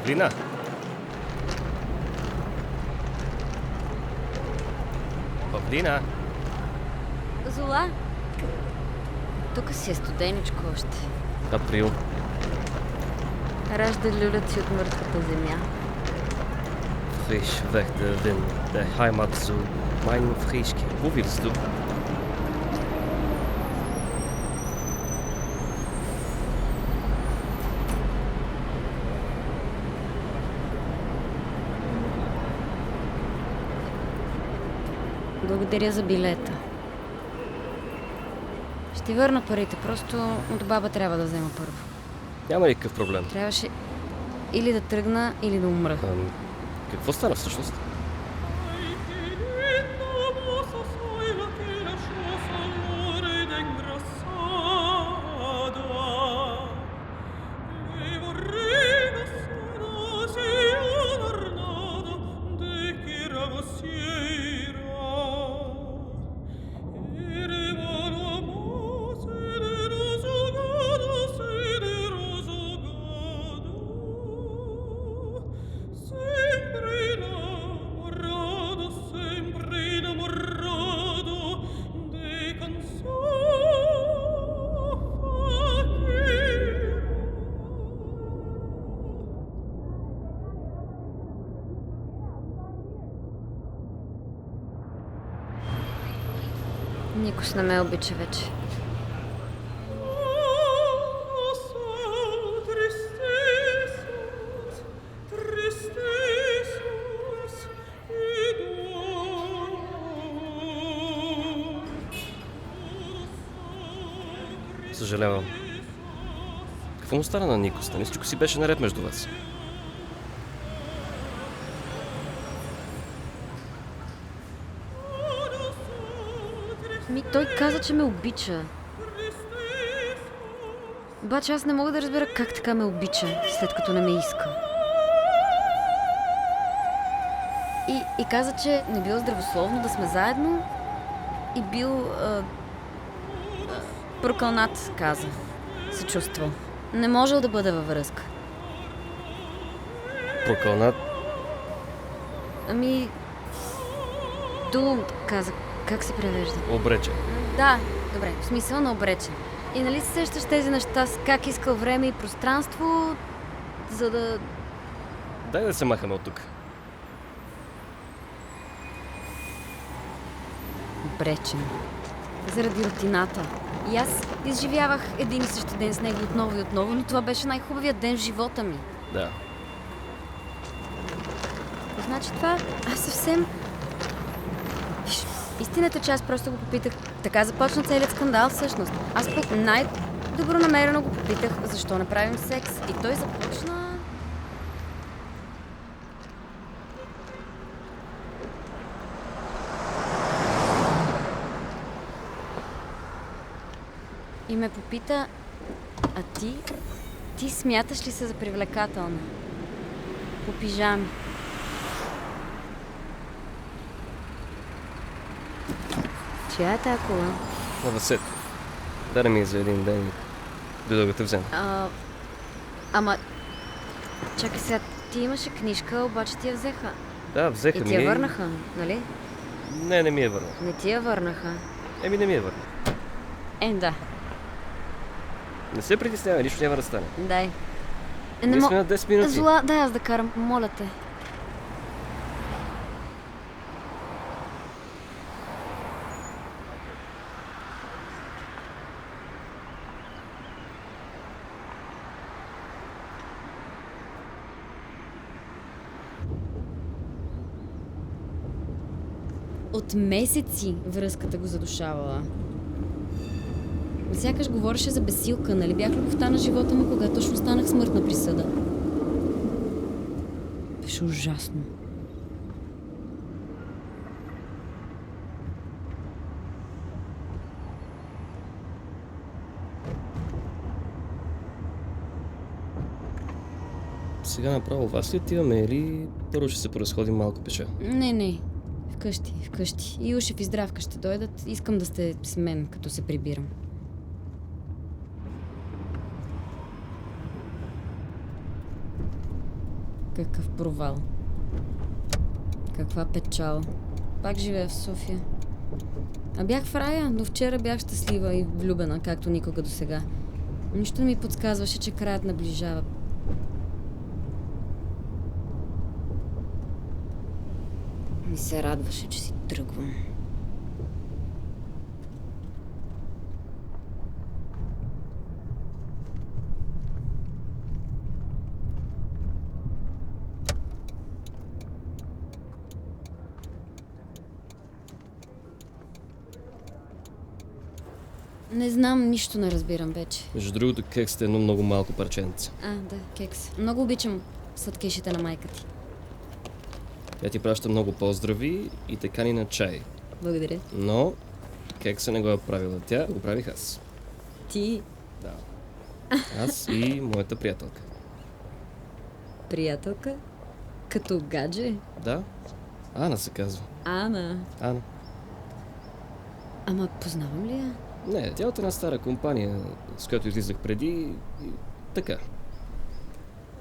Павлина! Павлина! Зола? Тук си е студеничко още. Април. Ражда люлят си от мъртвата земя. Frisch weg der Wind, der Heimat zu meinem Frischke. Wo willst du? Благодаря за билета. Ще върна парите, просто от баба трябва да взема първо. Няма никакъв проблем. Трябваше или да тръгна, или да умра. Какво стана всъщност? Никос не ме обича вече. Съжалявам. Какво му стана на Никос? Не всичко си беше наред между вас. Той каза, че ме обича. Обаче аз не мога да разбера как така ме обича, след като не ме иска. И каза, че не било здравословно да сме заедно и бил прокълнат, каза. Се чувствал. Не можел да бъде във връзка. Прокълнат? Каза. Как се превежда? Обречен. Да, добре, в смисъл на обречен. И нали се сещаш тези неща с как искал време и пространство, за да... Дай да се махаме от тук. Обречен. Заради рутината. И аз изживявах един и същи ден с него отново и отново, но това беше най-хубавият ден в живота ми. Да. Значи това, аз съвсем... Истината, че аз просто го попитах. Така започна целият скандал всъщност. Аз пък най-добронамерено го попитах, защо не правим секс. И той започна... И ме попита, а ти смяташ ли се за привлекателна? По пижами. Чия е тая кола? На Васето. Даде ми за един ден и дойдох да те взема. Ама... Чакай сега, ти имаше книжка, обаче ти я взеха. Да, взеха ми. И ти я върнаха, нали? Не ми я върна. Не ти я върнаха. Не ми я върна. Да. Не се притеснявай, нищо няма да стане. Дай. Ние сме на 10 минути. Зола, дай аз да карам, моля те. От месеци връзката го задушавала. Сякаш говореше за бесилка, нали бях любовта на живота му, когато точно станах смъртна присъда. Беше ужасно. Сега направо вас ли отиваме или първо ще се поразходим малко пеша? Не. Вкъщи. И Ушев и Здравка ще дойдат. Искам да сте с мен, като се прибирам. Какъв провал. Каква печал. Пак живея в София. А бях в рая, до вчера бях щастлива и влюбена, както никога до сега. Нищо ми подсказваше, че краят наближава. Ми се радваше, че си тръгвам. Не знам, нищо не разбирам вече. Между другото, кексът е едно много малко парченце. Да, кекс. Много обичам сладкишите на майка ти. Тя ти праща много поздрави и те кани на чай. Благодаря. Но кекса не го е правила тя, го правих аз. Ти, Да. Аз и моята приятелка. приятелка? Като гадже? Да, Ана се казва. Ана. Ана. Ама познавам ли я? Не, тя е от една стара компания, с която излизах преди и така.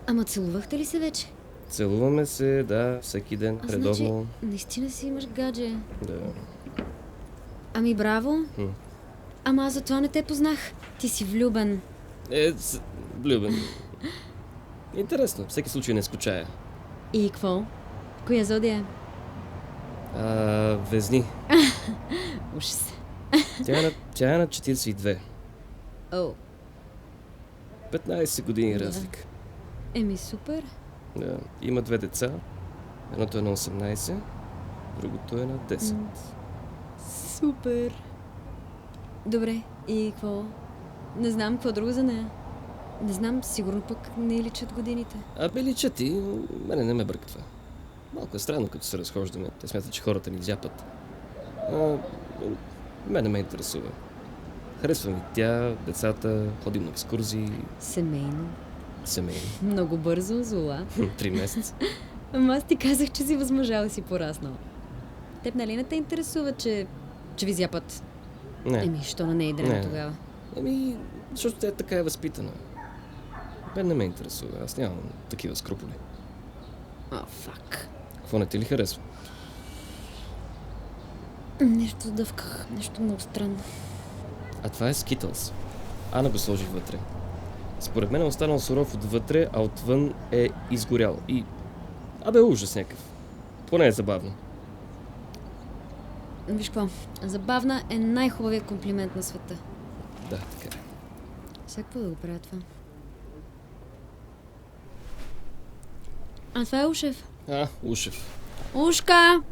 Ама целувахте ли се вече? Целуваме се, да, всеки ден, редовно. Значи, наистина си имаш гадже. Да. Ами браво. Ама аз затова не те познах. Ти си влюбен. Влюбен. Интересно, всеки случай не скучая. И какво? Коя зодия? Везни. Ужас. Тя е на 42. О, 15 години Да. разлика. еми супер. Да. Има 2 деца. Едното е на 18, другото е на 10. Супер. Добре, и какво? Не знам какво друго за нея. Не знам, сигурно пък не личат годините. Лича ти, но мене не ме бърква. Малко е странно, като се разхождаме. Те смятат, че хората ни зяпат. Мене ме интересува. Харесва ми тя, децата, ходим на екскурзии, Семейно. семейни. Много бързо, зола. 3 месеца. Ама аз ти казах, че си възмъжал и си пораснал. Теб нали не те интересува, че ви зяпат? Не. Еми, що на нея дрема Не. тогава? Защото тя така е възпитана. Мен не ме интересува, аз нямам такива скрупули. О, фак. Какво не ти ли харесва? Нещо дъвках, нещо много странно. А това е Skittles. Ана го сложи вътре. Според мен е останал суров отвътре, а отвън е изгорял. И... ужас някакъв. Поне е забавно. Виж какво, забавна е най-хубавият комплимент на света. Да, така е. Сега какво да го правя това? А това е Ушев. Ушев. Ушка!